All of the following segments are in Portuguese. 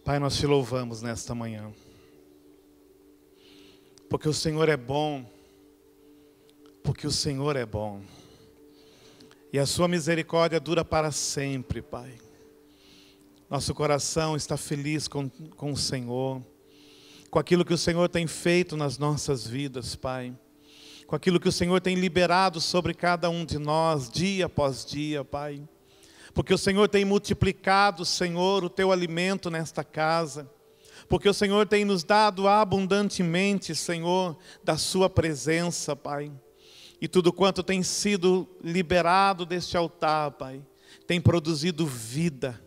Pai, nós te louvamos nesta manhã, porque o Senhor é bom, porque o Senhor é bom, e a sua misericórdia dura para sempre, Pai. Nosso coração está feliz com o Senhor, com aquilo que o Senhor tem feito nas nossas vidas, Pai, com aquilo que o Senhor tem liberado sobre cada um de nós, dia após dia, Pai. Porque o Senhor tem multiplicado, Senhor, o teu alimento nesta casa. Porque o Senhor tem nos dado abundantemente, Senhor, da sua presença, Pai. E tudo quanto tem sido liberado deste altar, Pai, tem produzido vida.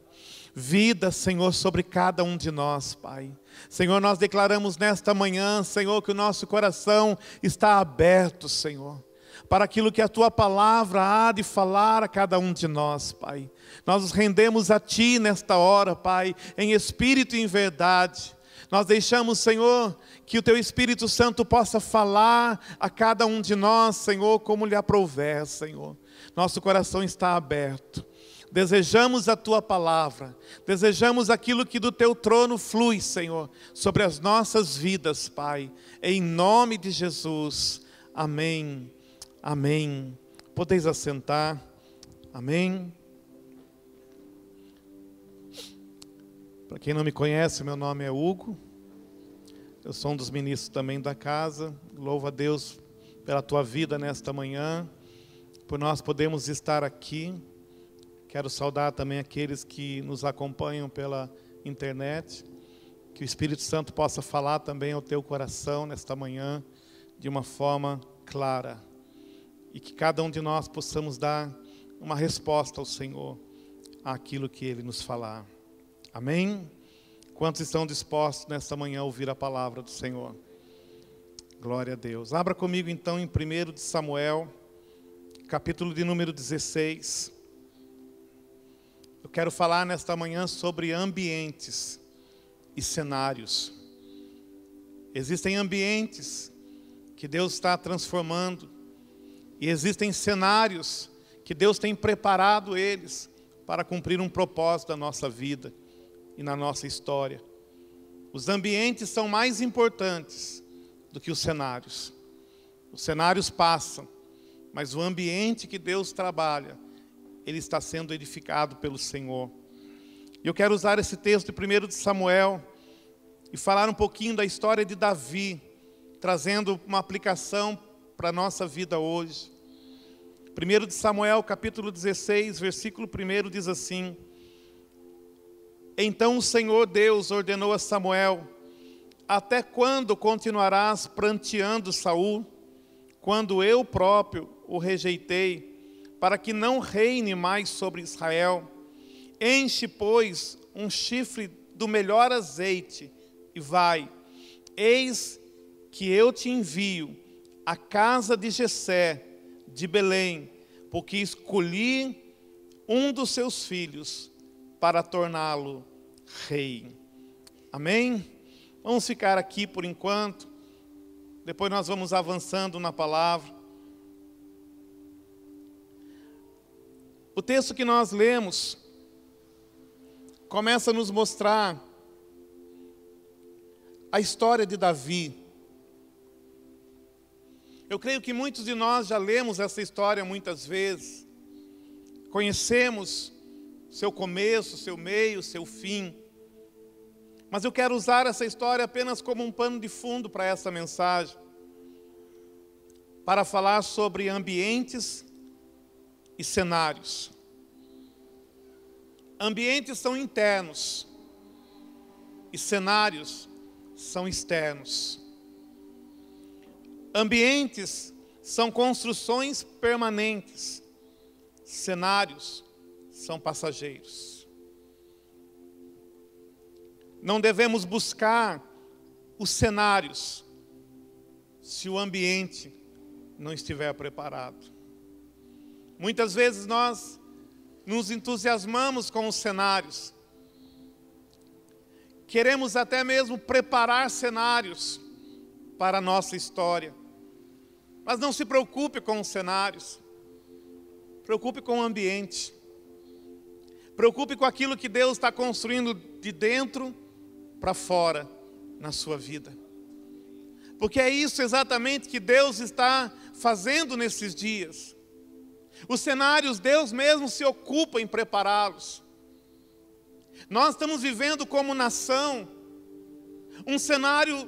Vida, Senhor, sobre cada um de nós, Pai. Senhor, nós declaramos nesta manhã, Senhor, que o nosso coração está aberto, Senhor, para aquilo que a Tua palavra há de falar a cada um de nós, Pai. Nós nos rendemos a Ti nesta hora, Pai, em espírito e em verdade. Nós deixamos, Senhor, que o Teu Espírito Santo possa falar a cada um de nós, Senhor, como lhe aprouver, Senhor. Nosso coração está aberto. Desejamos a Tua palavra, desejamos aquilo que do Teu trono flui, Senhor, sobre as nossas vidas, Pai. Em nome de Jesus. Amém. Amém. Podeis assentar. Amém. Para quem não me conhece, meu nome é Hugo. Eu sou um dos ministros também da casa. Louvo a Deus pela tua vida nesta manhã, por nós podermos estar aqui. Quero saudar também aqueles que nos acompanham pela internet. Que o Espírito Santo possa falar também ao teu coração nesta manhã de uma forma clara. E que cada um de nós possamos dar uma resposta ao Senhor, àquilo que Ele nos falar. Amém? Quantos estão dispostos nesta manhã a ouvir a palavra do Senhor? Glória a Deus. Abra comigo então em 1 de Samuel, capítulo de número 16. Eu quero falar nesta manhã sobre ambientes e cenários. Existem ambientes que Deus está transformando, e existem cenários que Deus tem preparado eles para cumprir um propósito da nossa vida e na nossa história. Os ambientes são mais importantes do que os cenários. Os cenários passam, mas o ambiente que Deus trabalha, ele está sendo edificado pelo Senhor. E eu quero usar esse texto de 1 de Samuel e falar um pouquinho da história de Davi, trazendo uma aplicação para a nossa vida hoje. 1 de Samuel, capítulo 16, versículo 1 diz assim: Então o Senhor Deus ordenou a Samuel: Até quando continuarás pranteando Saul, quando eu próprio o rejeitei, para que não reine mais sobre Israel? Enche, pois, um chifre do melhor azeite e vai. Eis que eu te envio à casa de Jessé, de Belém, porque escolhi um dos seus filhos para torná-lo rei. Amém? Vamos ficar aqui por enquanto. Depois nós vamos avançando na palavra. O texto que nós lemos começa a nos mostrar a história de Davi. Eu creio que muitos de nós já lemos essa história muitas vezes. Conhecemos seu começo, seu meio, seu fim. Mas eu quero usar essa história apenas como um pano de fundo para essa mensagem, para falar sobre ambientes e cenários. Ambientes são internos e cenários são externos. Ambientes são construções permanentes, cenários são passageiros. Não devemos buscar os cenários se o ambiente não estiver preparado. Muitas vezes nós nos entusiasmamos com os cenários. Queremos até mesmo preparar cenários para a nossa história. Mas não se preocupe com os cenários. Preocupe com o ambiente. Preocupe com aquilo que Deus está construindo de dentro para fora na sua vida. Porque é isso exatamente que Deus está fazendo nesses dias. Os cenários, Deus mesmo se ocupa em prepará-los. Nós estamos vivendo como nação um cenário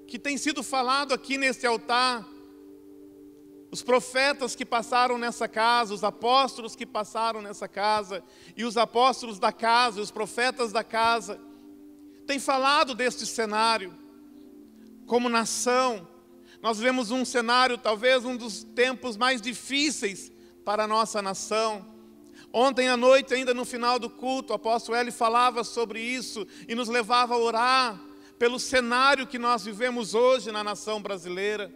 que tem sido falado aqui nesse altar. Os profetas que passaram nessa casa, os apóstolos que passaram nessa casa, e os apóstolos da casa, os profetas da casa, têm falado deste cenário. Como nação, nós vivemos um cenário, talvez um dos tempos mais difíceis para a nossa nação. Ontem à noite, ainda no final do culto, o apóstolo Eli falava sobre isso e nos levava a orar pelo cenário que nós vivemos hoje na nação brasileira,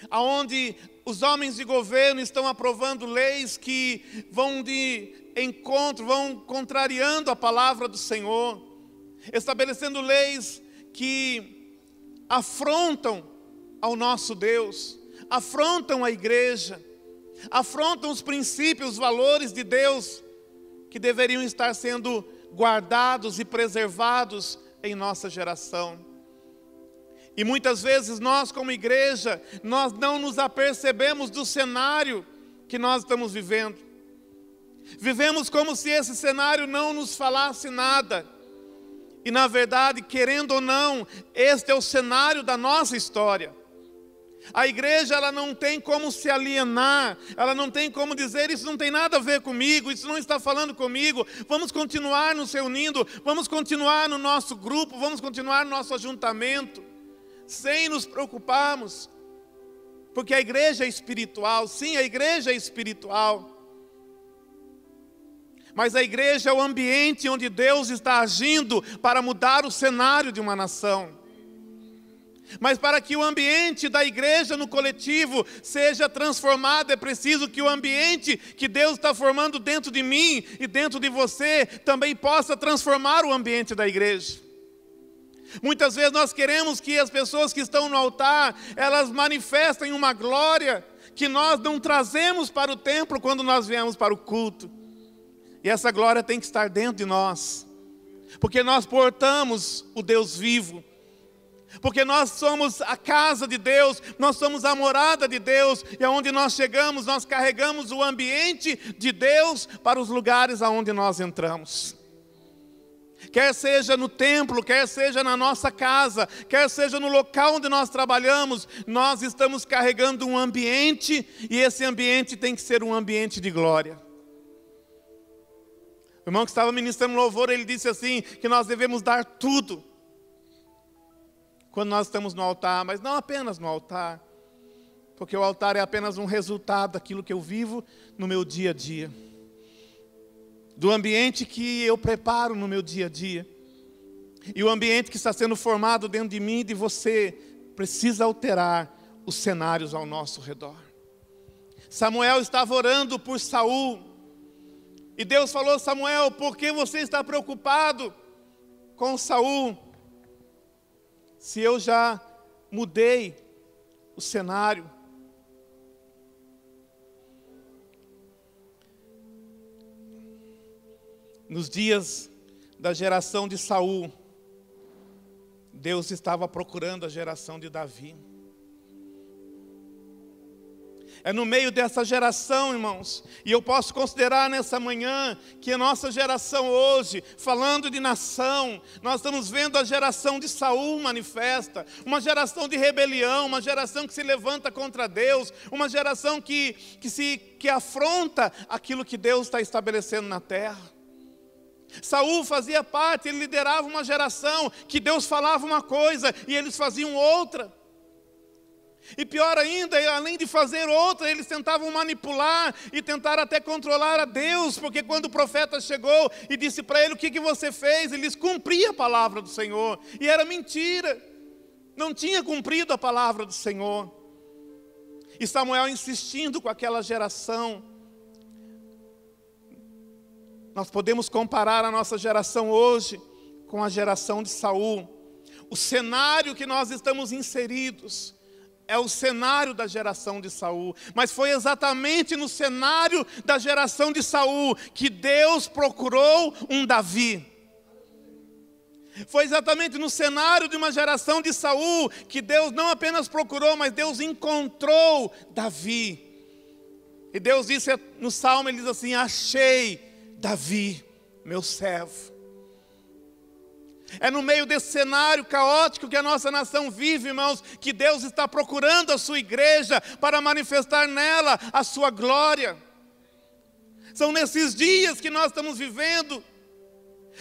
aonde os homens de governo estão aprovando leis que vão de encontro, vão contrariando a palavra do Senhor, estabelecendo leis que afrontam ao nosso Deus, afrontam a igreja, afrontam os princípios, os valores de Deus que deveriam estar sendo guardados e preservados em nossa geração. E muitas vezes nós como igreja, nós não nos apercebemos do cenário que nós estamos vivendo. Vivemos como se esse cenário não nos falasse nada. E na verdade, querendo ou não, este é o cenário da nossa história. A igreja, ela não tem como se alienar, ela não tem como dizer, isso não tem nada a ver comigo, isso não está falando comigo, vamos continuar nos reunindo, vamos continuar no nosso grupo, vamos continuar no nosso ajuntamento, sem nos preocuparmos, porque a igreja é espiritual, sim, a igreja é espiritual. Mas a igreja é o ambiente onde Deus está agindo para mudar o cenário de uma nação. Mas para que o ambiente da igreja no coletivo seja transformado, é preciso que o ambiente que Deus está formando dentro de mim e dentro de você também possa transformar o ambiente da igreja. Muitas vezes nós queremos que as pessoas que estão no altar, elas manifestem uma glória que nós não trazemos para o templo quando nós viemos para o culto. E essa glória tem que estar dentro de nós, porque nós portamos o Deus vivo, porque nós somos a casa de Deus, nós somos a morada de Deus, e aonde nós chegamos, nós carregamos o ambiente de Deus para os lugares aonde nós entramos. Quer seja no templo, quer seja na nossa casa, quer seja no local onde nós trabalhamos, nós estamos carregando um ambiente, e esse ambiente tem que ser um ambiente de glória. O irmão que estava ministrando louvor, ele disse assim, que nós devemos dar tudo quando nós estamos no altar, mas não apenas no altar, porque o altar é apenas um resultado daquilo que eu vivo no meu dia a dia, do ambiente que eu preparo no meu dia a dia, e o ambiente que está sendo formado dentro de mim e de você, precisa alterar os cenários ao nosso redor. Samuel estava orando por Saul, e Deus falou: Samuel, por que você está preocupado com Saul? Se eu já mudei o cenário. Nos dias da geração de Saul, Deus estava procurando a geração de Davi. É no meio dessa geração, irmãos, e eu posso considerar nessa manhã que a nossa geração hoje, falando de nação, nós estamos vendo a geração de Saul manifesta, uma geração de rebelião, uma geração que se levanta contra Deus, uma geração que afronta aquilo que Deus está estabelecendo na terra. Saul fazia parte, ele liderava uma geração que Deus falava uma coisa e eles faziam outra. E pior ainda, além de fazer outra, eles tentavam manipular e tentar até controlar a Deus, porque quando o profeta chegou e disse para ele: o que você fez? Eles cumpriam a palavra do Senhor, e era mentira, não tinha cumprido a palavra do Senhor. E Samuel insistindo com aquela geração. Nós podemos comparar a nossa geração hoje com a geração de Saul. O cenário que nós estamos inseridos é o cenário da geração de Saul, mas foi exatamente no cenário da geração de Saul que Deus procurou um Davi. Foi exatamente no cenário de uma geração de Saul que Deus não apenas procurou, mas Deus encontrou Davi. E Deus disse no Salmo, ele diz assim: achei Davi, meu servo. É no meio desse cenário caótico que a nossa nação vive, irmãos, que Deus está procurando a sua igreja para manifestar nela a sua glória. São nesses dias que nós estamos vivendo.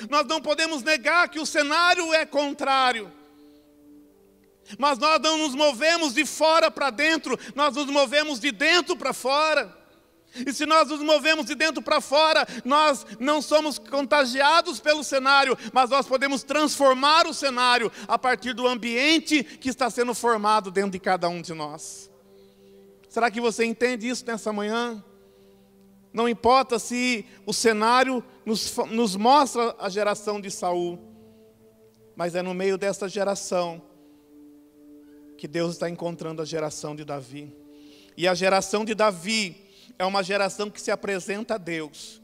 Nós não podemos negar que o cenário é contrário. Mas nós não nos movemos de fora para dentro, nós nos movemos de dentro para fora. E se nós nos movemos de dentro para fora, nós não somos contagiados pelo cenário, mas nós podemos transformar o cenário a partir do ambiente que está sendo formado dentro de cada um de nós. Será que você entende isso nessa manhã? Não importa se o cenário nos mostra a geração de Saul, mas é no meio dessa geração que Deus está encontrando a geração de Davi. E a geração de Davi é uma geração que se apresenta a Deus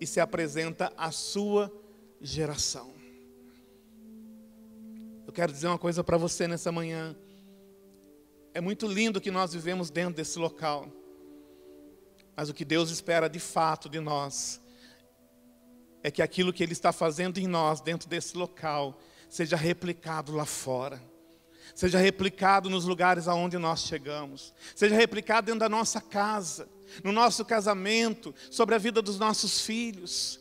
e se apresenta à sua geração. Eu quero dizer uma coisa para você nessa manhã. É muito lindo que nós vivemos dentro desse local. Mas o que Deus espera de fato de nós é que aquilo que Ele está fazendo em nós, dentro desse local, seja replicado lá fora. Seja replicado nos lugares aonde nós chegamos. Seja replicado dentro da nossa casa, no nosso casamento, sobre a vida dos nossos filhos.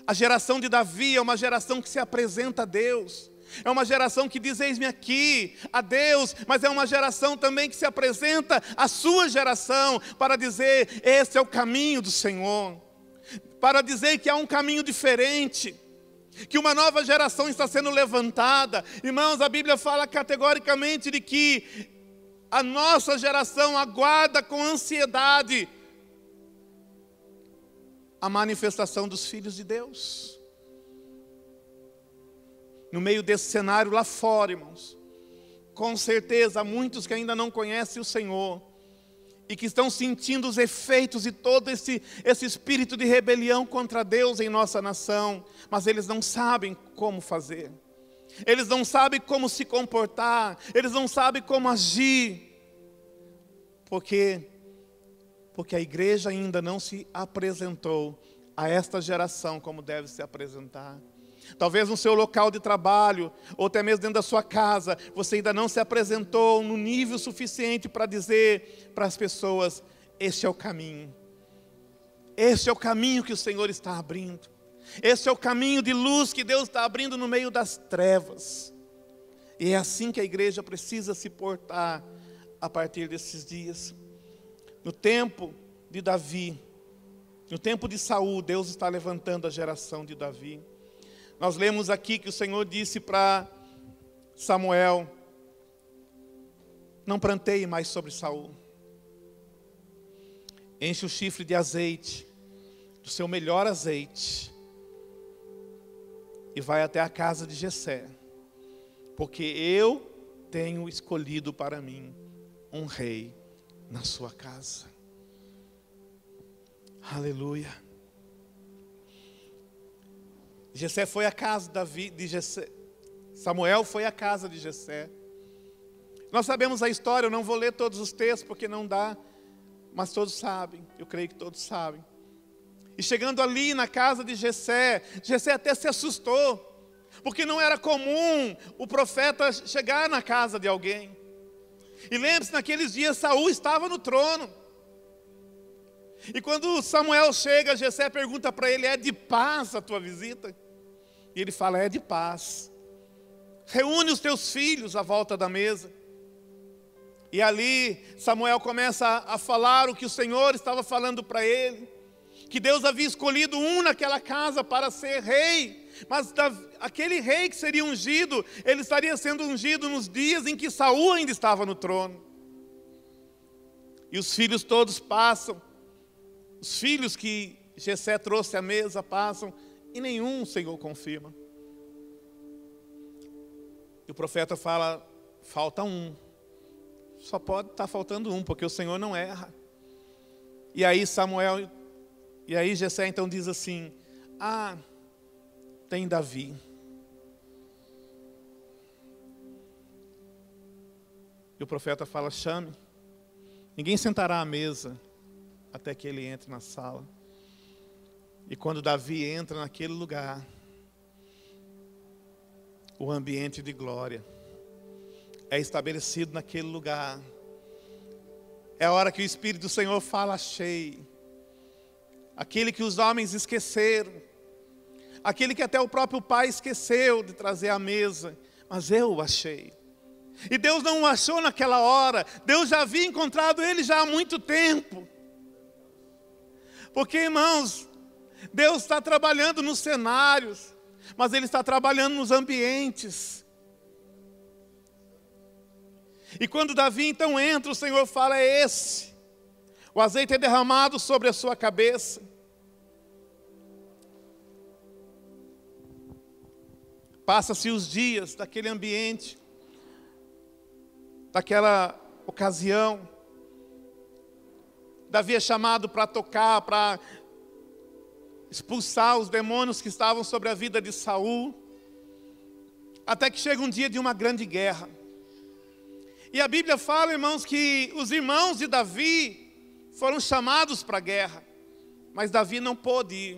A geração de Davi é uma geração que se apresenta a Deus. É uma geração que diz: eis-me aqui, a Deus. Mas é uma geração também que se apresenta à sua geração para dizer: esse é o caminho do Senhor. Para dizer que há um caminho diferente, que uma nova geração está sendo levantada. Irmãos, a Bíblia fala categoricamente de que a nossa geração aguarda com ansiedade a manifestação dos filhos de Deus. No meio desse cenário lá fora, irmãos, com certeza há muitos que ainda não conhecem o Senhor e que estão sentindo os efeitos de todo esse espírito de rebelião contra Deus em nossa nação, mas eles não sabem como fazer. Eles não sabem como se comportar, eles não sabem como agir. Porque a igreja ainda não se apresentou a esta geração como deve se apresentar. Talvez no seu local de trabalho, ou até mesmo dentro da sua casa, você ainda não se apresentou no nível suficiente para dizer para as pessoas: este é o caminho. Este é o caminho que o Senhor está abrindo. Esse é o caminho de luz que Deus está abrindo no meio das trevas. E é assim que a igreja precisa se portar a partir desses dias. No tempo de Davi, no tempo de Saul, Deus está levantando a geração de Davi. Nós lemos aqui que o Senhor disse para Samuel: não pranteie mais sobre Saul. Enche o chifre de azeite, do seu melhor azeite, e vai até a casa de Jessé, porque eu tenho escolhido para mim um rei na sua casa. Aleluia. Jessé foi à casa de Jessé. Samuel foi à casa de Jessé. Nós sabemos a história, eu não vou ler todos os textos porque não dá, mas todos sabem, eu creio que todos sabem. E chegando ali na casa de Jessé, Jessé até se assustou, porque não era comum o profeta chegar na casa de alguém. E lembre-se, naqueles dias Saul estava no trono. E quando Samuel chega, Jessé pergunta para ele: é de paz a tua visita? E ele fala: é de paz. Reúne os teus filhos à volta da mesa. E ali Samuel começa a falar o que o Senhor estava falando para ele, que Deus havia escolhido um naquela casa para ser rei, mas aquele rei que seria ungido, ele estaria sendo ungido nos dias em que Saul ainda estava no trono. E os filhos todos passam, os filhos que Jessé trouxe à mesa passam, e nenhum o Senhor confirma. E o profeta fala: falta um. Só pode estar faltando um, porque o Senhor não erra. E aí Jessé então diz assim: tem Davi. E o profeta fala: chame. Ninguém sentará à mesa até que ele entre na sala. E quando Davi entra naquele lugar, o ambiente de glória é estabelecido naquele lugar. É a hora que o Espírito do Senhor fala: achei. Aquele que os homens esqueceram, aquele que até o próprio pai esqueceu de trazer à mesa, mas eu o achei. E Deus não o achou naquela hora, Deus já havia encontrado ele já há muito tempo. Porque, irmãos, Deus está trabalhando nos cenários, mas Ele está trabalhando nos ambientes. E quando Davi então entra, o Senhor fala: é esse. O azeite é derramado sobre a sua cabeça. Passa-se os dias daquele ambiente, daquela ocasião. Davi é chamado para tocar, para expulsar os demônios que estavam sobre a vida de Saul. Até que chega um dia de uma grande guerra. E a Bíblia fala, irmãos, que os irmãos de Davi foram chamados para a guerra. Mas Davi não pôde ir.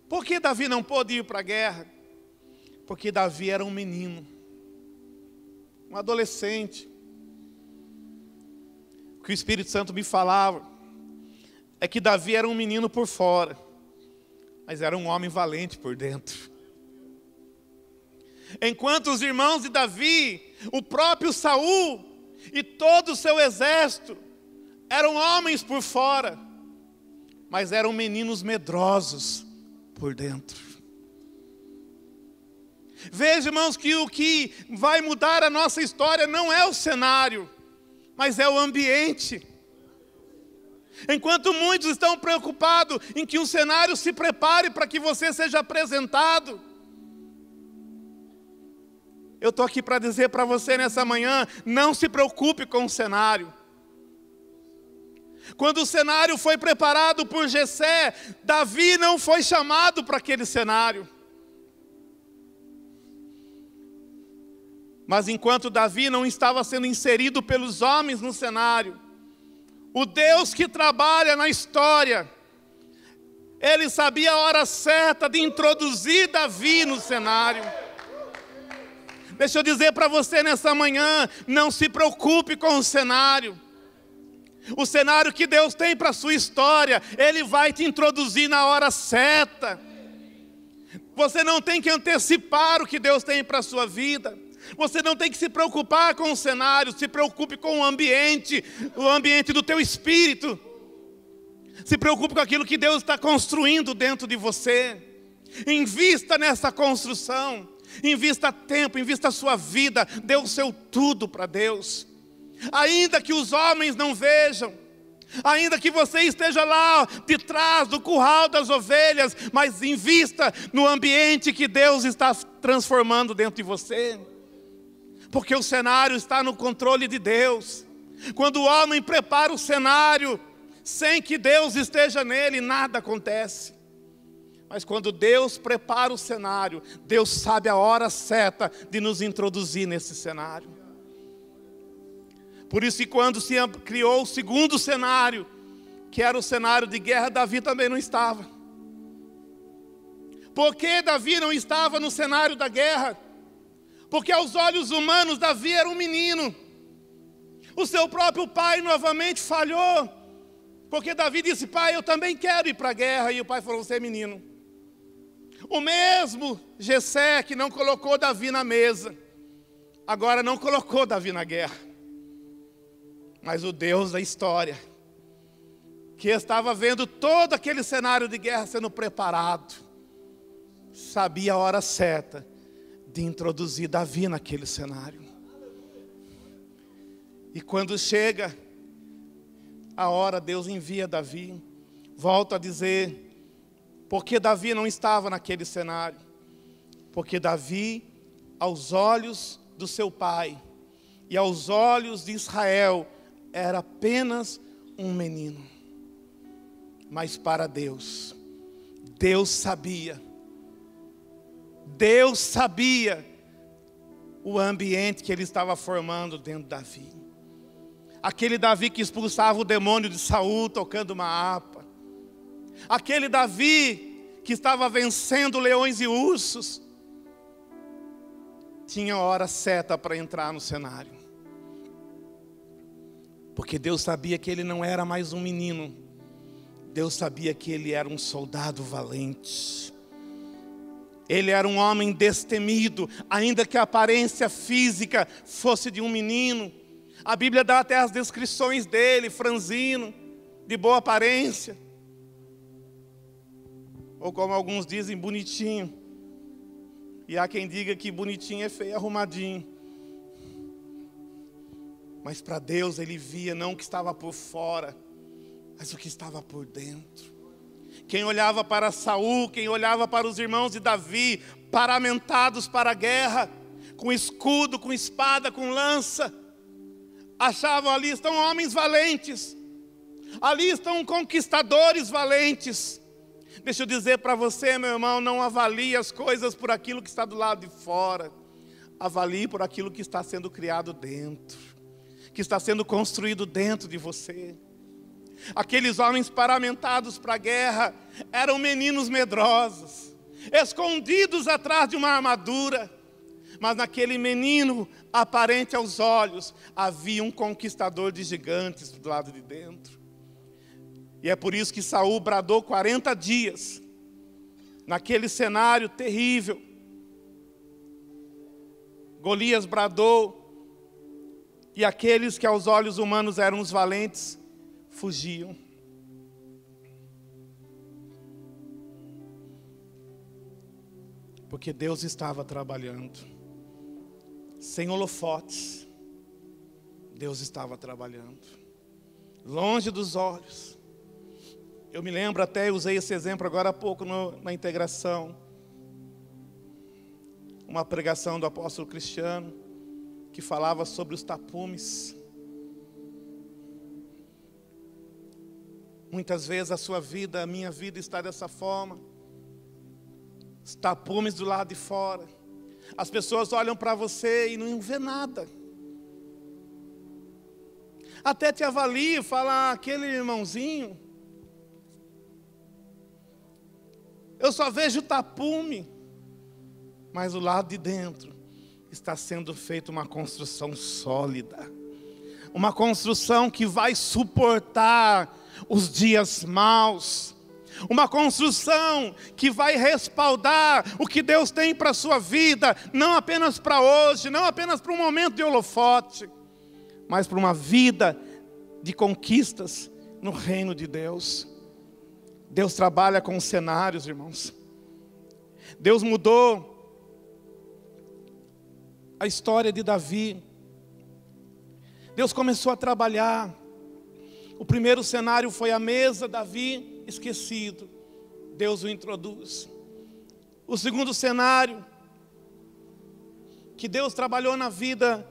Por que Davi não pôde ir para a guerra? Porque Davi era um menino, um adolescente. O que o Espírito Santo me falava é que Davi era um menino por fora, mas era um homem valente por dentro. Enquanto os irmãos de Davi, o próprio Saul e todo o seu exército eram homens por fora, mas eram meninos medrosos por dentro. Veja, irmãos, que o que vai mudar a nossa história não é o cenário, mas é o ambiente. Enquanto muitos estão preocupados em que um cenário se prepare para que você seja apresentado, eu estou aqui para dizer para você nessa manhã: não se preocupe com o cenário. Quando o cenário foi preparado por Jessé, Davi não foi chamado para aquele cenário. Mas enquanto Davi não estava sendo inserido pelos homens no cenário, o Deus que trabalha na história, Ele sabia a hora certa de introduzir Davi no cenário. Deixa eu dizer para você nessa manhã: não se preocupe com o cenário. O cenário que Deus tem para a sua história, Ele vai te introduzir na hora certa. Você não tem que antecipar o que Deus tem para a sua vida. Você não tem que se preocupar com o cenário, se preocupe com o ambiente do teu espírito. Se preocupe com aquilo que Deus está construindo dentro de você. Invista nessa construção, invista tempo, invista a sua vida, dê o seu tudo para Deus. Ainda que os homens não vejam, ainda que você esteja lá de trás do curral das ovelhas, mas invista no ambiente que Deus está transformando dentro de você. Porque o cenário está no controle de Deus. Quando o homem prepara o cenário, sem que Deus esteja nele, nada acontece. Mas quando Deus prepara o cenário, Deus sabe a hora certa de nos introduzir nesse cenário. Por isso que quando se criou o segundo cenário, que era o cenário de guerra, Davi também não estava. Por que Davi não estava no cenário da guerra? Porque aos olhos humanos Davi era um menino. O seu próprio pai novamente falhou. Porque Davi disse: pai, eu também quero ir para a guerra. E o pai falou: você é menino. O mesmo Jessé que não colocou Davi na mesa, agora não colocou Davi na guerra. Mas o Deus da história, que estava vendo todo aquele cenário de guerra sendo preparado, sabia a hora certa de introduzir Davi naquele cenário. E quando chega a hora, Deus envia Davi. Volto a dizer, porque Davi não estava naquele cenário? Porque Davi, aos olhos do seu pai e aos olhos de Israel, era apenas um menino. Mas para Deus, Deus sabia o ambiente que ele estava formando dentro de Davi. Aquele Davi que expulsava o demônio de Saul tocando uma harpa. Aquele Davi que estava vencendo leões e ursos. Tinha a hora certa para entrar no cenário. Porque Deus sabia que ele não era mais um menino. Deus sabia que ele era um soldado valente. Ele era um homem destemido, ainda que a aparência física fosse de um menino. A Bíblia dá até as descrições dele, franzino, de boa aparência. Ou como alguns dizem, bonitinho. E há quem diga que bonitinho é feio, arrumadinho. Mas para Deus ele via não o que estava por fora, mas o que estava por dentro. Quem olhava para Saul, quem olhava para os irmãos de Davi, paramentados para a guerra, com escudo, com espada, com lança, achavam ali estão homens valentes, ali estão conquistadores valentes. Deixa eu dizer para você, meu irmão, não avalie as coisas por aquilo que está do lado de fora, avalie por aquilo que está sendo criado dentro, que está sendo construído dentro de você. Aqueles homens paramentados para a guerra eram meninos medrosos, escondidos atrás de uma armadura. Mas naquele menino, aparente aos olhos, havia um conquistador de gigantes do lado de dentro. E é por isso que Saul bradou 40 dias, naquele cenário terrível. Golias bradou, e aqueles que aos olhos humanos eram os valentes, fugiam. Porque Deus estava trabalhando. Sem holofotes, Deus estava trabalhando. Longe dos olhos. Eu me lembro até, usei esse exemplo agora há pouco na integração. Uma pregação do apóstolo Cristiano, que falava sobre os tapumes. Muitas vezes a sua vida, a minha vida está dessa forma. Os tapumes do lado de fora. As pessoas olham para você e não vê nada. Até te avalia e fala, aquele irmãozinho, eu só vejo tapume. Mas do lado de dentro está sendo feita uma construção sólida. Uma construção que vai suportar os dias maus. Uma construção que vai respaldar o que Deus tem para a sua vida. Não apenas para hoje, não apenas para um momento de holofote, mas para uma vida de conquistas no reino de Deus. Deus trabalha com cenários, irmãos. Deus mudou a história de Davi. Deus começou a trabalhar. O primeiro cenário foi a mesa, Davi esquecido. Deus o introduz. O segundo cenário, que Deus trabalhou na vida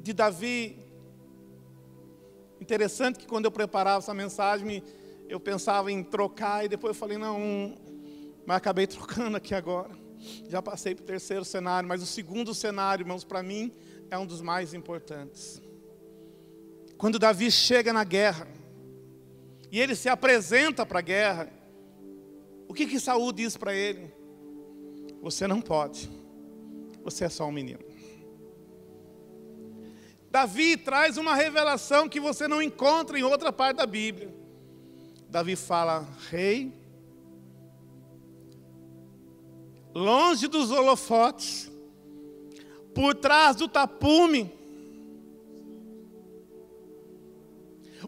de Davi. Interessante que quando eu preparava essa mensagem, eu pensava em trocar, e depois eu falei, não, mas acabei trocando aqui agora. Já passei para o terceiro cenário, mas o segundo cenário, irmãos, para mim, é um dos mais importantes. Quando Davi chega na guerra, e ele se apresenta para a guerra, o que Saul diz para ele? Você não pode, você é só um menino. Davi traz uma revelação que você não encontra em outra parte da Bíblia. Davi fala, rei, longe dos holofotes, por trás do tapume,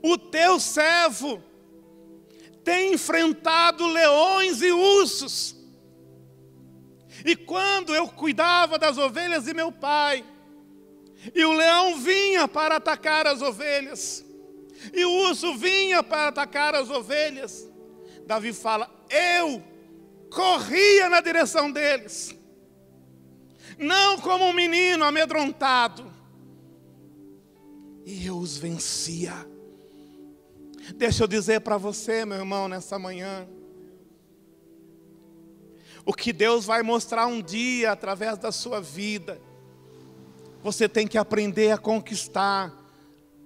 o teu servo tem enfrentado leões e ursos. E quando eu cuidava das ovelhas de meu pai, e o leão vinha para atacar as ovelhas, e o urso vinha para atacar as ovelhas, Davi fala, eu corria na direção deles, não como um menino amedrontado, e eu os vencia. Deixa eu dizer para você, meu irmão, nessa manhã, o que Deus vai mostrar um dia através da sua vida, você tem que aprender a conquistar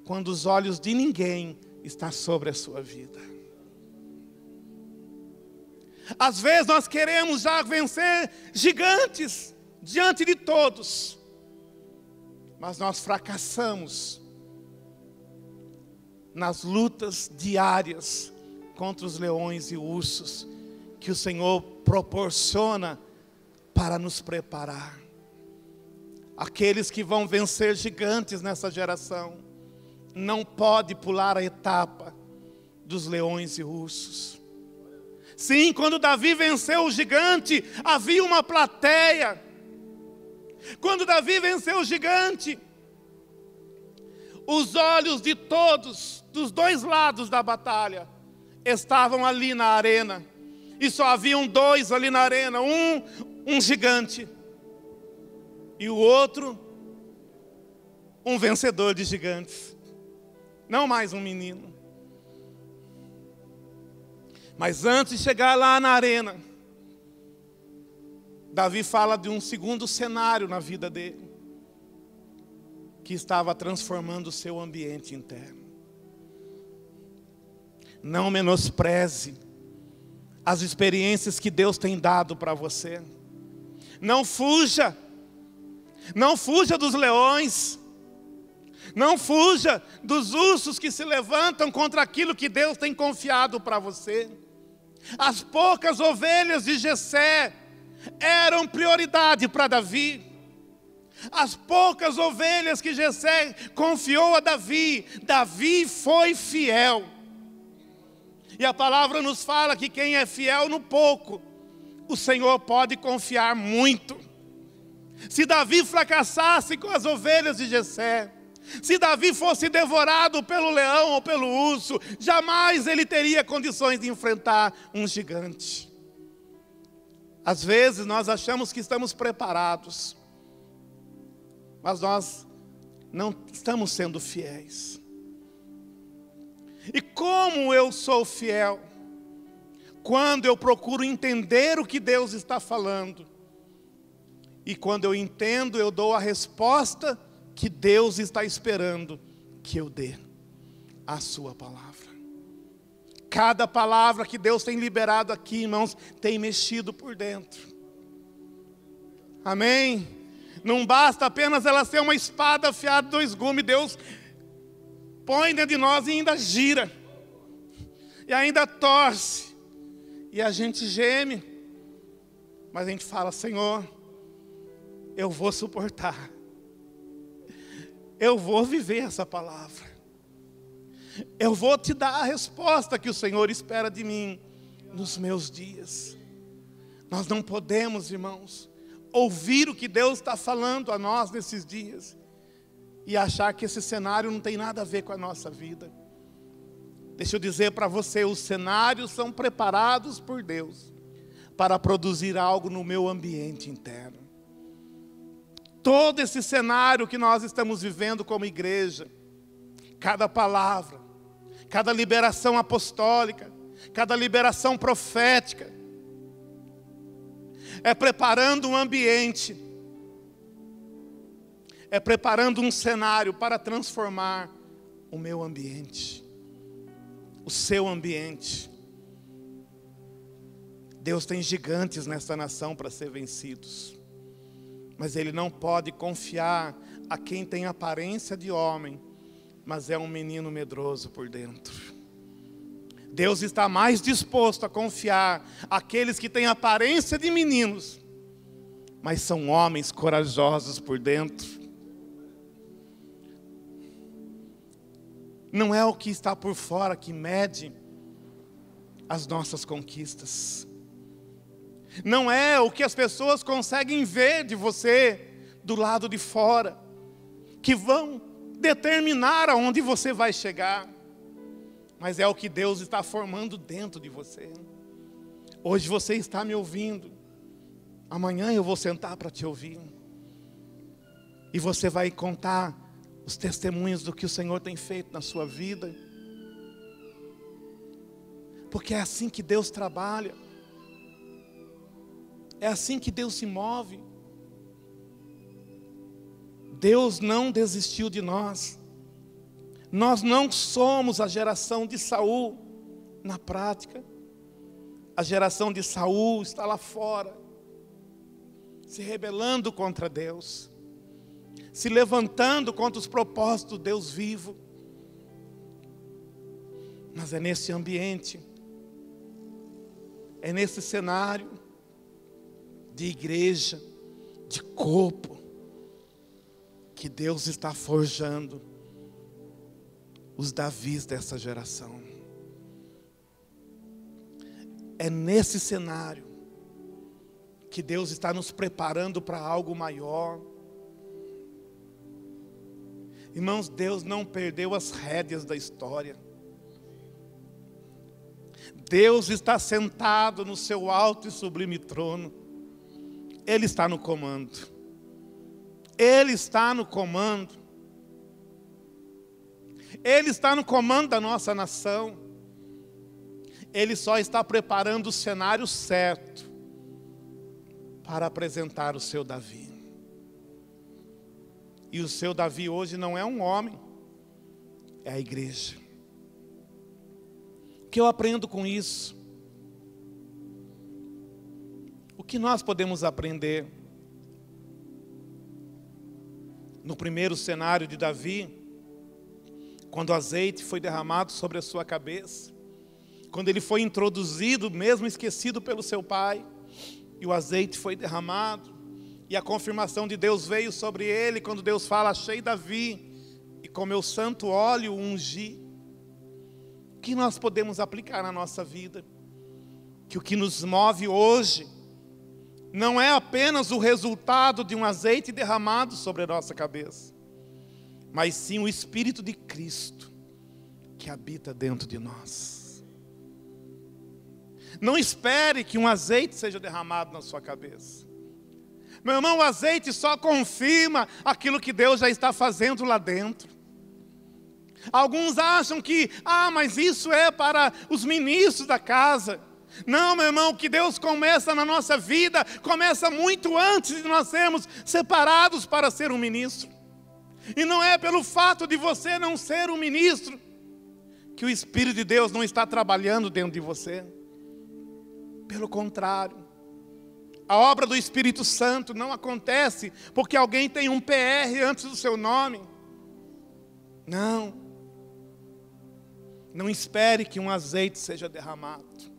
quando os olhos de ninguém estão sobre a sua vida. Às vezes nós queremos já vencer gigantes diante de todos, mas nós fracassamos nas lutas diárias contra os leões e ursos que o Senhor proporciona para nos preparar. Aqueles que vão vencer gigantes nessa geração não pode pular a etapa dos leões e ursos. Sim, quando Davi venceu o gigante, havia uma plateia. Quando Davi venceu o gigante, os olhos de todos, dos dois lados da batalha, estavam ali na arena. E só haviam dois ali na arena, um gigante, e o outro, um vencedor de gigantes. Não mais um menino. Mas antes de chegar lá na arena, Davi fala de um segundo cenário na vida dele, que estava transformando o seu ambiente interno. Não menospreze as experiências que Deus tem dado para você. Não fuja. Não fuja dos leões. Não fuja dos ursos que se levantam contra aquilo que Deus tem confiado para você. As poucas ovelhas de Jessé eram prioridade para Davi. As poucas ovelhas que Jessé confiou a Davi, Davi foi fiel. E a palavra nos fala que quem é fiel no pouco, o Senhor pode confiar muito. Se Davi fracassasse com as ovelhas de Jessé, se Davi fosse devorado pelo leão ou pelo urso, jamais ele teria condições de enfrentar um gigante. Às vezes nós achamos que estamos preparados, mas nós não estamos sendo fiéis. E como eu sou fiel? Quando eu procuro entender o que Deus está falando. E quando eu entendo, eu dou a resposta que Deus está esperando que eu dê. A sua palavra. Cada palavra que Deus tem liberado aqui, irmãos, tem mexido por dentro. Amém? Não basta apenas ela ser uma espada afiada de 2 gumes. Deus põe dentro de nós e ainda gira. E ainda torce. E a gente geme. Mas a gente fala: Senhor, eu vou suportar. Eu vou viver essa palavra. Eu vou te dar a resposta que o Senhor espera de mim nos meus dias. Nós não podemos, irmãos, ouvir o que Deus está falando a nós nesses dias e achar que esse cenário não tem nada a ver com a nossa vida. Deixa eu dizer para você, os cenários são preparados por Deus para produzir algo no meu ambiente interno. Todo esse cenário que nós estamos vivendo como igreja, cada palavra, cada liberação apostólica, cada liberação profética, é preparando um ambiente, é preparando um cenário para transformar o meu ambiente, o seu ambiente. Deus tem gigantes nesta nação para ser vencidos, mas Ele não pode confiar a quem tem aparência de homem, mas é um menino medroso por dentro. Deus está mais disposto a confiar aqueles que têm aparência de meninos, mas são homens corajosos por dentro. Não é o que está por fora que mede as nossas conquistas. Não é o que as pessoas conseguem ver de você do lado de fora que vão determinar aonde você vai chegar. Mas é o que Deus está formando dentro de você. Hoje você está me ouvindo. Amanhã eu vou sentar para te ouvir. E você vai contar os testemunhos do que o Senhor tem feito na sua vida. Porque é assim que Deus trabalha. É assim que Deus se move. Deus não desistiu de nós. Nós não somos a geração de Saul na prática. A geração de Saul está lá fora, se rebelando contra Deus, se levantando contra os propósitos do Deus vivo. Mas é nesse ambiente, é nesse cenário de igreja, de corpo, que Deus está forjando os Davis dessa geração. É nesse cenário que Deus está nos preparando para algo maior. Irmãos, Deus não perdeu as rédeas da história. Deus está sentado no seu alto e sublime trono. Ele está no comando. Ele está no comando. Ele está no comando da nossa nação. Ele só está preparando o cenário certo para apresentar o seu Davi. E o seu Davi hoje não é um homem, é a igreja. O que eu aprendo com isso? O que nós podemos aprender? No primeiro cenário de Davi, quando o azeite foi derramado sobre a sua cabeça, quando ele foi introduzido, mesmo esquecido pelo seu pai, e o azeite foi derramado, e a confirmação de Deus veio sobre ele, quando Deus fala: achei Davi, e com meu santo óleo o ungi. O que nós podemos aplicar na nossa vida? Que o que nos move hoje não é apenas o resultado de um azeite derramado sobre a nossa cabeça, mas sim o Espírito de Cristo que habita dentro de nós. Não espere que um azeite seja derramado na sua cabeça. Meu irmão, o azeite só confirma aquilo que Deus já está fazendo lá dentro. Alguns acham que, mas isso é para os ministros da casa. Não, meu irmão, o que Deus começa na nossa vida, começa muito antes de nós sermos separados para ser um ministro. E não é pelo fato de você não ser um ministro, que o Espírito de Deus não está trabalhando dentro de você. Pelo contrário, a obra do Espírito Santo não acontece porque alguém tem um PR antes do seu nome. Não. Não espere que um azeite seja derramado.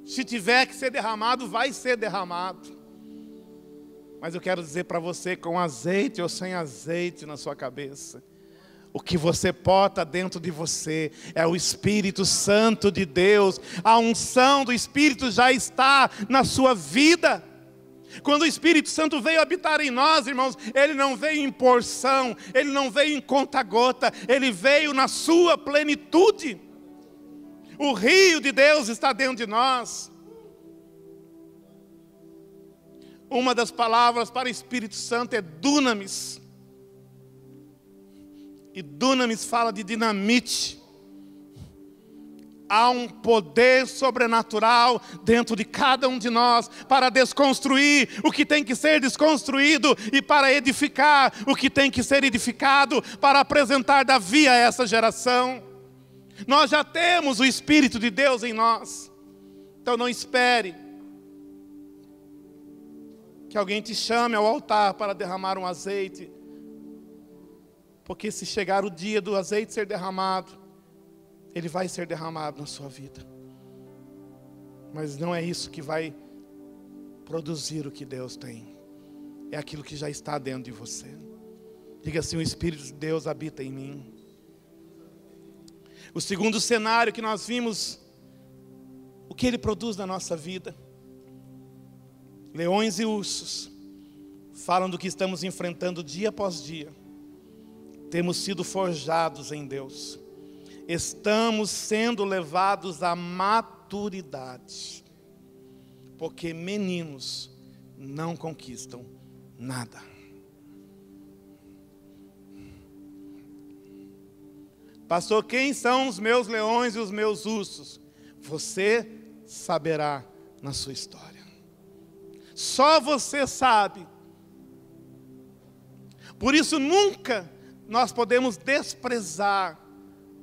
Se tiver que ser derramado, vai ser derramado. Mas eu quero dizer para você, com azeite ou sem azeite na sua cabeça, o que você porta dentro de você é o Espírito Santo de Deus. A unção do Espírito já está na sua vida. Quando o Espírito Santo veio habitar em nós, irmãos, Ele não veio em porção, Ele não veio em conta-gota, Ele veio na sua plenitude. O rio de Deus está dentro de nós. Uma das palavras para o Espírito Santo é dunamis. E dunamis fala de dinamite. Há um poder sobrenatural dentro de cada um de nós para desconstruir o que tem que ser desconstruído e para edificar o que tem que ser edificado, para apresentar Davi a essa geração. Nós já temos o Espírito de Deus em nós. Então não espere que alguém te chame ao altar para derramar um azeite, porque se chegar o dia do azeite ser derramado, ele vai ser derramado na sua vida. Mas não é isso que vai produzir o que Deus tem. É aquilo que já está dentro de você. Diga assim: o Espírito de Deus habita em mim. O segundo cenário que nós vimos, o que ele produz na nossa vida. Leões e ursos falam do que estamos enfrentando dia após dia. Temos sido forjados em Deus. Estamos sendo levados à maturidade. Porque meninos não conquistam nada. Pastor, quem são os meus leões e os meus ursos? Você saberá na sua história. Só você sabe. Por isso nunca nós podemos desprezar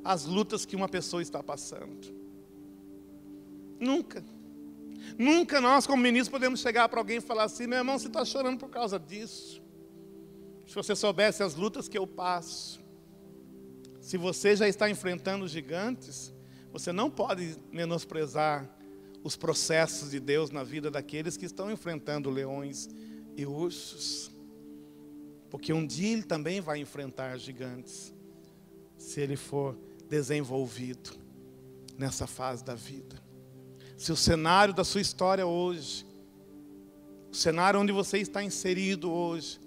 as lutas que uma pessoa está passando. Nunca. Nunca nós, como ministros, podemos chegar para alguém e falar assim: meu irmão, você está chorando por causa disso. Se você soubesse as lutas que eu passo. Se você já está enfrentando gigantes, você não pode menosprezar os processos de Deus na vida daqueles que estão enfrentando leões e ursos. Porque um dia ele também vai enfrentar gigantes, se ele for desenvolvido nessa fase da vida. Se o cenário da sua história hoje, o cenário onde você está inserido hoje,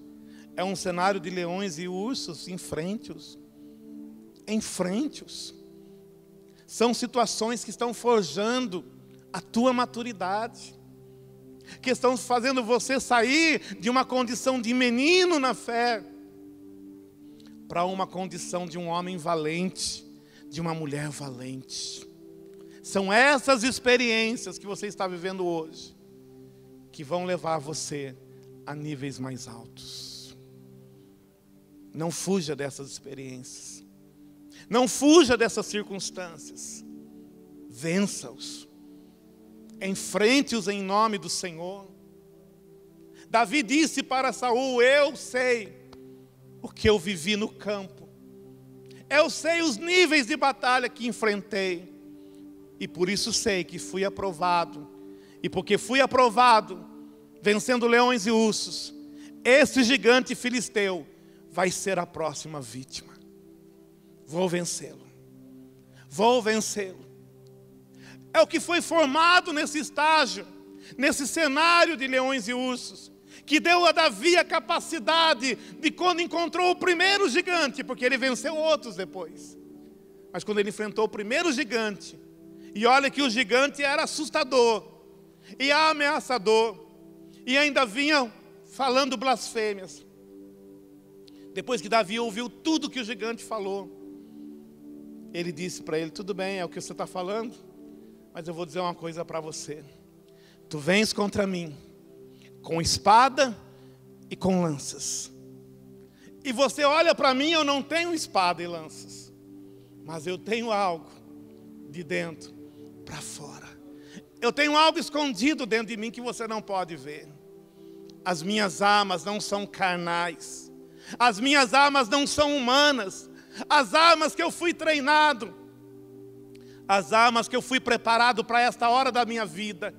é um cenário de leões e ursos, enfrente-os. Enfrente-os. São situações que estão forjando a tua maturidade, que estão fazendo você sair de uma condição de menino na fé para uma condição de um homem valente, de uma mulher valente. São essas experiências que você está vivendo hoje que vão levar você a níveis mais altos. Não fuja dessas experiências. Não fuja dessas circunstâncias. Vença-os. Enfrente-os em nome do Senhor. Davi disse para Saul: eu sei o que eu vivi no campo. Eu sei os níveis de batalha que enfrentei. E por isso sei que fui aprovado. E porque fui aprovado, vencendo leões e ursos, esse gigante filisteu vai ser a próxima vítima. Vou vencê-lo. Vou vencê-lo. É o que foi formado nesse estágio, nesse cenário de leões e ursos, que deu a Davi a capacidade de, quando encontrou o primeiro gigante, porque ele venceu outros depois, mas quando ele enfrentou o primeiro gigante, e olha que o gigante era assustador e ameaçador, e ainda vinha falando blasfêmias. Depois que Davi ouviu tudo que o gigante falou, ele disse para ele: tudo bem, é o que você está falando, mas eu vou dizer uma coisa para você. Tu vens contra mim com espada e com lanças, e você olha para mim, eu não tenho espada e lanças, mas eu tenho algo de dentro para fora. Eu tenho algo escondido dentro de mim que você não pode ver. As minhas armas não são carnais, as minhas armas não são humanas. As armas que eu fui treinado, as armas que eu fui preparado para esta hora da minha vida,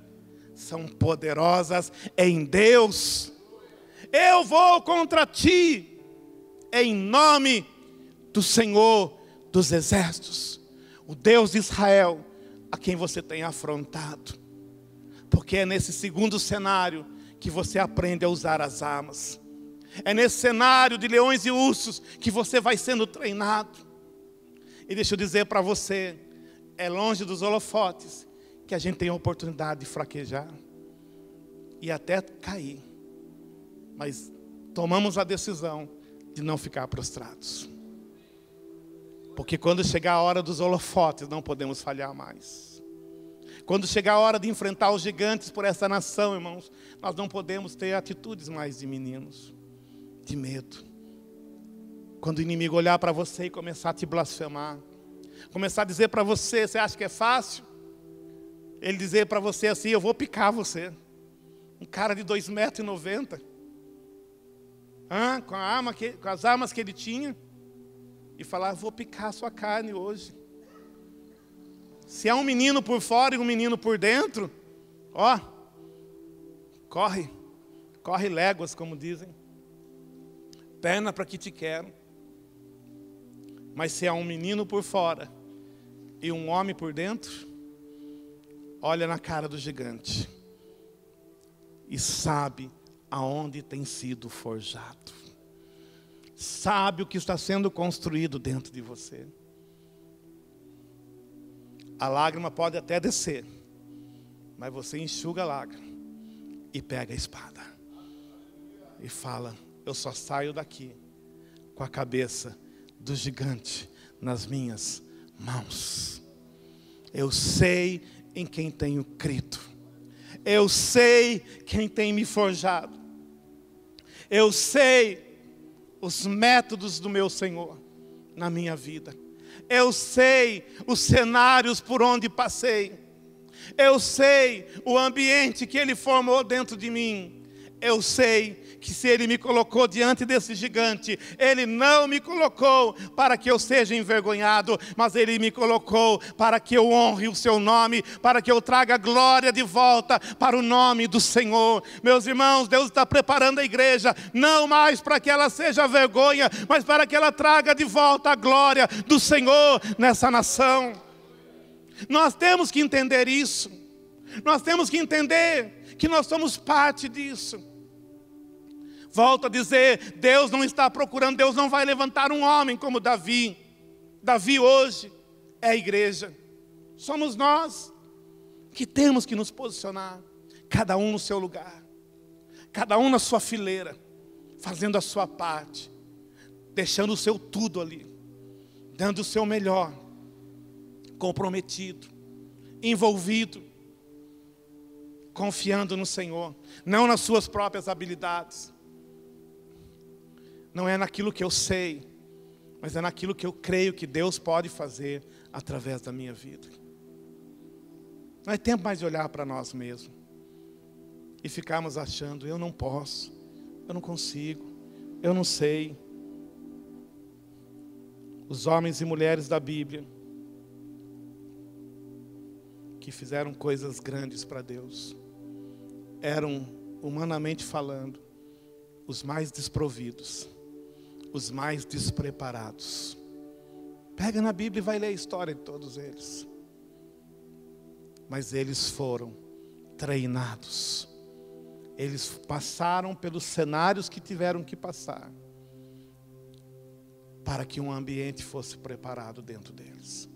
são poderosas em Deus. Eu vou contra ti, em nome do Senhor dos Exércitos, o Deus de Israel, a quem você tem afrontado. Porque é nesse segundo cenário que você aprende a usar as armas. É nesse cenário de leões e ursos que você vai sendo treinado. E deixa eu dizer para você, é longe dos holofotes que a gente tem a oportunidade de fraquejar e até cair. Mas tomamos a decisão de não ficar prostrados. Porque quando chegar a hora dos holofotes, não podemos falhar mais. Quando chegar a hora de enfrentar os gigantes por essa nação, irmãos, nós não podemos ter atitudes mais de meninos, de medo. Quando o inimigo olhar para você e começar a te blasfemar, começar a dizer para você: você acha que é fácil? Ele dizer para você assim: eu vou picar você. Um cara de 2,90 m, com as armas que ele tinha, e falar: vou picar a sua carne hoje. Se é um menino por fora e um menino por dentro, ó, corre léguas, como dizem. Perna para que te quero. Mas se é um menino por fora e um homem por dentro, olha na cara do gigante e sabe aonde tem sido forjado. Sabe o que está sendo construído dentro de você. A lágrima pode até descer, mas você enxuga a lágrima e pega a espada e fala: eu só saio daqui com a cabeça do gigante nas minhas mãos. Eu sei em quem tenho crido. Eu sei quem tem me forjado. Eu sei os métodos do meu Senhor na minha vida. Eu sei os cenários por onde passei. Eu sei o ambiente que Ele formou dentro de mim. Eu sei que se Ele me colocou diante desse gigante, Ele não me colocou para que eu seja envergonhado, mas Ele me colocou para que eu honre o Seu nome, para que eu traga glória de volta para o nome do Senhor. Meus irmãos, Deus está preparando a igreja, não mais para que ela seja vergonha, mas para que ela traga de volta a glória do Senhor nessa nação. Nós temos que entender isso. Nós temos que entender que nós somos parte disso. Volto a dizer, Deus não está procurando, Deus não vai levantar um homem como Davi. Davi hoje é a igreja. Somos nós que temos que nos posicionar, cada um no seu lugar, cada um na sua fileira, fazendo a sua parte, deixando o seu tudo ali, dando o seu melhor, comprometido, envolvido, confiando no Senhor, não nas suas próprias habilidades. Não é naquilo que eu sei, mas é naquilo que eu creio que Deus pode fazer através da minha vida. Não é tempo mais de olhar para nós mesmos e ficarmos achando, eu não posso, eu não consigo, eu não sei. Os homens e mulheres da Bíblia que fizeram coisas grandes para Deus eram, humanamente falando, os mais desprovidos, os mais despreparados. Pega na Bíblia e vai ler a história de todos eles. Mas eles foram treinados. Eles passaram pelos cenários que tiveram que passar, para que um ambiente fosse preparado dentro deles,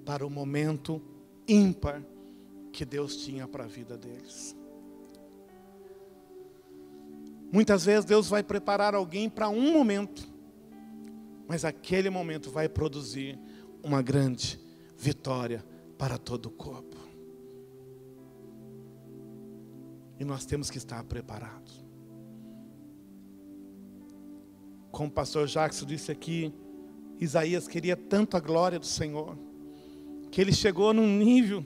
para o momento ímpar que Deus tinha para a vida deles. Muitas vezes Deus vai preparar alguém para um momento, mas aquele momento vai produzir uma grande vitória para todo o corpo. E nós temos que estar preparados. Como o pastor Jackson disse aqui, Isaías queria tanto a glória do Senhor, que ele chegou num nível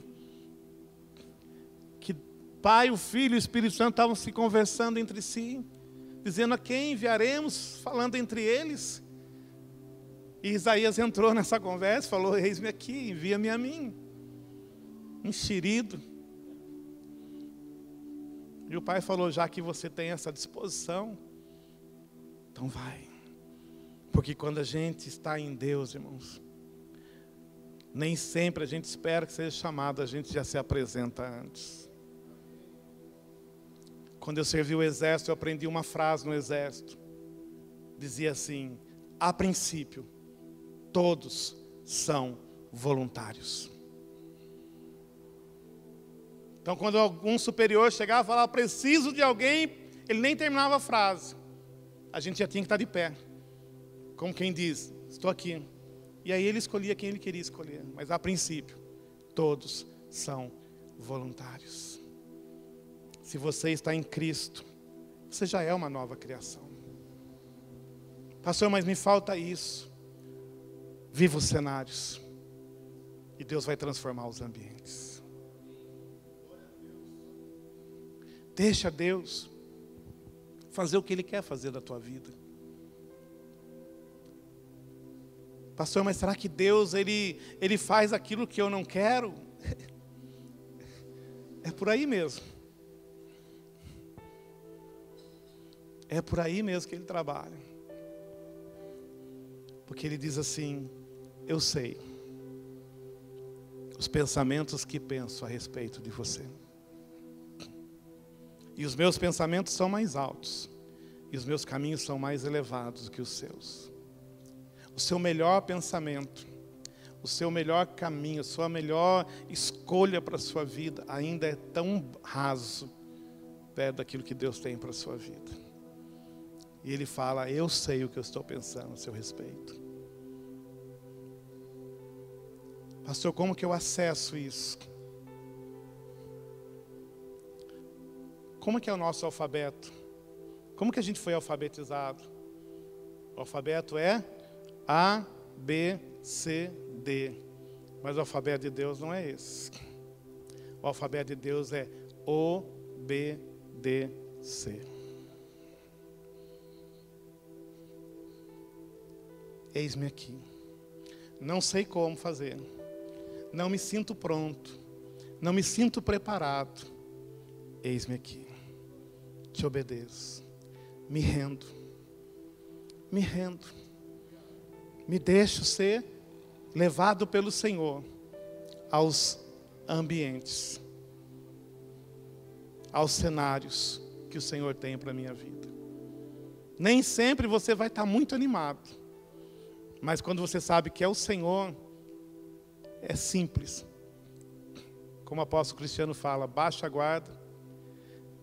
que Pai, o Filho e o Espírito Santo estavam se conversando entre si, dizendo a quem enviaremos, falando entre eles. E Isaías entrou nessa conversa, falou, eis-me aqui, envia-me a mim. Enxerido. E o Pai falou, já que você tem essa disposição, então vai. Porque quando a gente está em Deus, irmãos, nem sempre a gente espera que seja chamado, a gente já se apresenta antes. Quando eu servi o exército, eu aprendi uma frase no exército. Dizia assim, a princípio, todos são voluntários. Então, quando algum superior chegava e falava, preciso de alguém, ele nem terminava a frase. A gente já tinha que estar de pé. Como quem diz, estou aqui. E aí ele escolhia quem ele queria escolher. Mas a princípio, todos são voluntários. Se você está em Cristo, você já é uma nova criação. Pastor, mas me falta isso. Viva os cenários. E Deus vai transformar os ambientes. Deixa Deus fazer o que Ele quer fazer da tua vida. Pastor, mas será que Deus, Ele faz aquilo que eu não quero? É por aí mesmo. É por aí mesmo que Ele trabalha. Porque Ele diz assim, eu sei os pensamentos que penso a respeito de você. E os meus pensamentos são mais altos. E os meus caminhos são mais elevados que os seus. O seu melhor pensamento, o seu melhor caminho, a sua melhor escolha para a sua vida ainda é tão raso perto daquilo que Deus tem para a sua vida. E Ele fala, eu sei o que eu estou pensando a seu respeito. Pastor, como que eu acesso isso? Como que é o nosso alfabeto? Como que a gente foi alfabetizado? O alfabeto é A, B, C, D. Mas o alfabeto de Deus não é esse. O alfabeto de Deus é O, B, D, C. Eis-me aqui. Não sei como fazer. Não me sinto pronto. Não me sinto preparado. Eis-me aqui. Te obedeço. Me rendo. Me rendo. Me deixo ser levado pelo Senhor aos ambientes, aos cenários que o Senhor tem para a minha vida. Nem sempre você vai estar muito animado, mas quando você sabe que é o Senhor, é simples. Como o apóstolo Cristiano fala, baixa a guarda,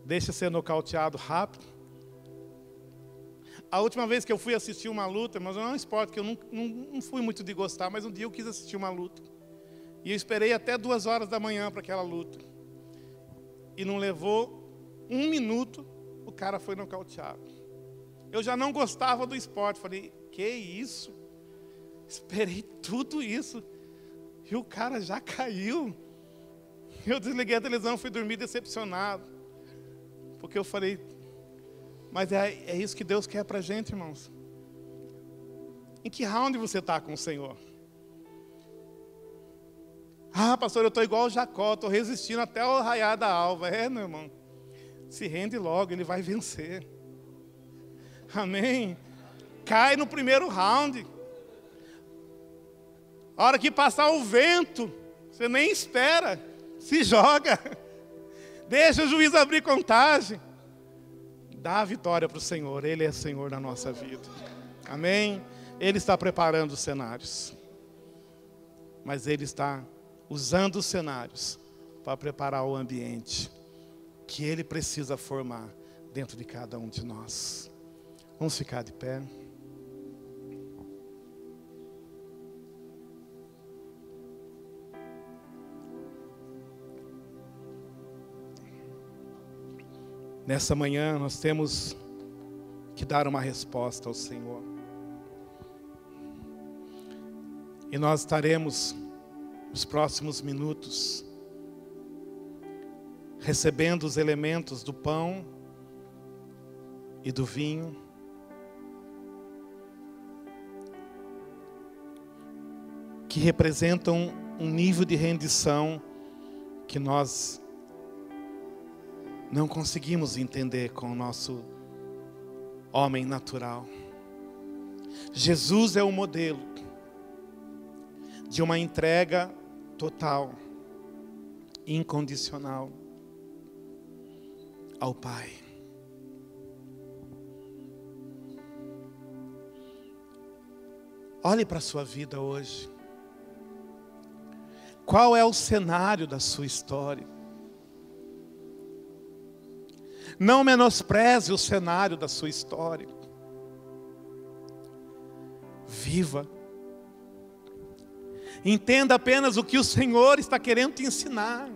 deixa ser nocauteado rápido. A última vez que eu fui assistir uma luta, mas não é um esporte que eu não fui muito de gostar, mas um dia eu quis assistir uma luta. E eu esperei até 2 horas da manhã para aquela luta. E não levou 1 minuto, o cara foi nocauteado. Eu já não gostava do esporte, falei, que isso? Esperei tudo isso. E o cara já caiu. Eu desliguei a televisão, fui dormir decepcionado. Porque eu falei, mas é isso que Deus quer para a gente, irmãos. Em que round você está com o Senhor? Ah, pastor, eu estou igual o Jacó, estou resistindo até o raiar da alva. É, meu irmão, se rende logo, ele vai vencer. Amém? Cai no primeiro round. A hora que passar o vento, você nem espera, se joga. Deixa o juiz abrir contagem. Dá a vitória para o Senhor, Ele é Senhor na nossa vida. Amém? Ele está preparando os cenários. Mas Ele está usando os cenários para preparar o ambiente que Ele precisa formar dentro de cada um de nós. Vamos ficar de pé. Nessa manhã nós temos que dar uma resposta ao Senhor. E nós estaremos nos próximos minutos recebendo os elementos do pão e do vinho. Que representam um nível de rendição que nós não conseguimos entender com o nosso homem natural. Jesus é o modelo de uma entrega total, incondicional ao Pai. Olhe para a sua vida hoje. Qual é o cenário da sua história? Não menospreze o cenário da sua história. Viva. Entenda apenas o que o Senhor está querendo te ensinar.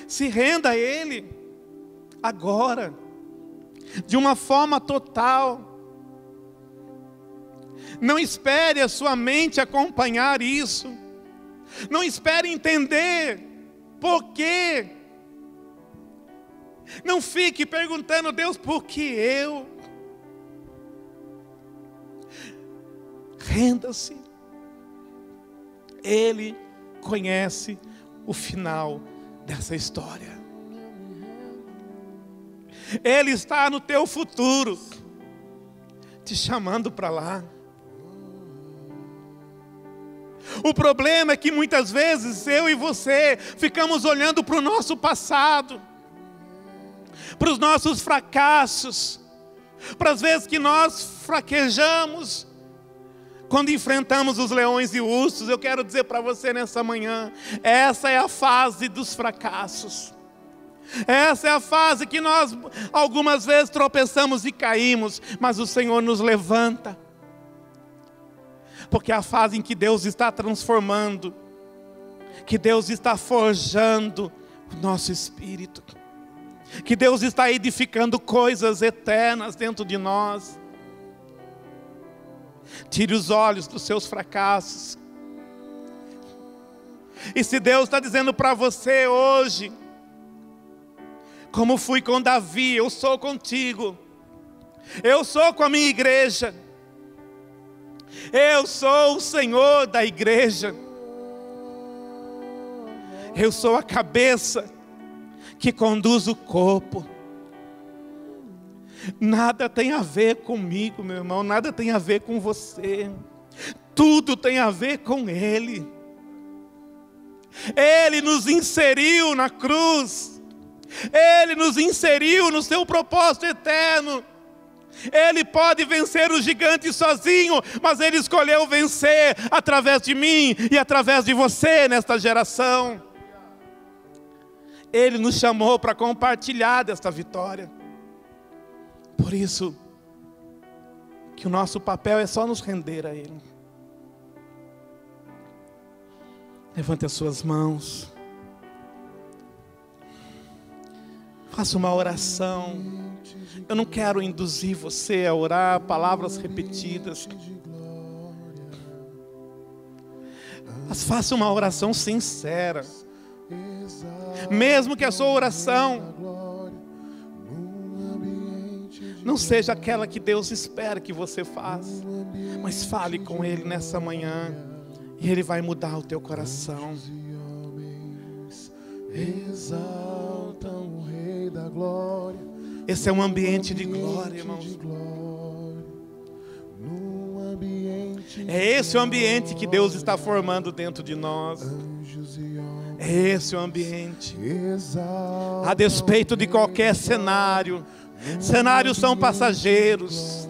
Se renda a Ele agora, de uma forma total. Não espere a sua mente acompanhar isso. Não espere entender por quê. Não fique perguntando, Deus, por que eu? Renda-se. Ele conhece o final dessa história. Ele está no teu futuro, te chamando para lá. O problema é que muitas vezes eu e você ficamos olhando para o nosso passado, para os nossos fracassos, para as vezes que nós fraquejamos, quando enfrentamos os leões e ursos. Eu quero dizer para você nessa manhã, essa é a fase dos fracassos. Essa é a fase que nós algumas vezes tropeçamos e caímos, mas o Senhor nos levanta. Porque é a fase em que Deus está transformando, que Deus está forjando o nosso espírito, que Deus está edificando coisas eternas dentro de nós. Tire os olhos dos seus fracassos. E se Deus está dizendo para você hoje, como fui com Davi, eu sou contigo. Eu sou com a minha igreja. Eu sou o Senhor da igreja. Eu sou a cabeça que conduz o corpo. Nada tem a ver comigo, meu irmão. Nada tem a ver com você. Tudo tem a ver com Ele. Ele nos inseriu na cruz. Ele nos inseriu no seu propósito eterno. Ele pode vencer o gigante sozinho, mas Ele escolheu vencer através de mim e através de você nesta geração. Ele nos chamou para compartilhar desta vitória. Por isso, que o nosso papel é só nos render a Ele. Levante as suas mãos. Faça uma oração. Eu não quero induzir você a orar palavras repetidas. Mas faça uma oração sincera. Mesmo que a sua oração não seja aquela que Deus espera que você faça, mas fale com Ele nessa manhã, e Ele vai mudar o teu coração. Exaltam o Rei da Glória. Esse é um ambiente de glória, irmãos. É esse o ambiente que Deus está formando dentro de nós. É esse o ambiente. A despeito de qualquer cenário. Cenários são passageiros.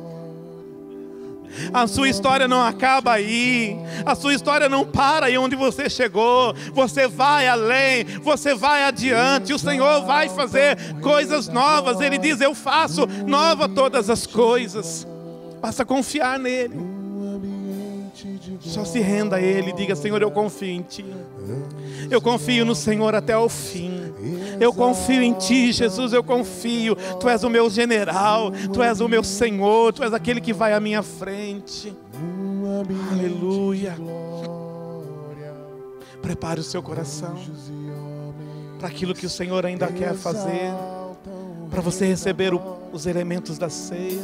A sua história não acaba aí. A sua história não para aí onde você chegou. Você vai além, você vai adiante. O Senhor vai fazer coisas novas. Ele diz: eu faço nova todas as coisas. Basta confiar nele. Só se renda a Ele e diga: Senhor, eu confio em Ti. Eu confio no Senhor até o fim. Eu confio em Ti, Jesus, eu confio. Tu és o meu general, Tu és o meu Senhor, Tu és aquele que vai à minha frente. Aleluia. Prepare o seu coração para aquilo que o Senhor ainda quer fazer, para você receber os elementos da ceia.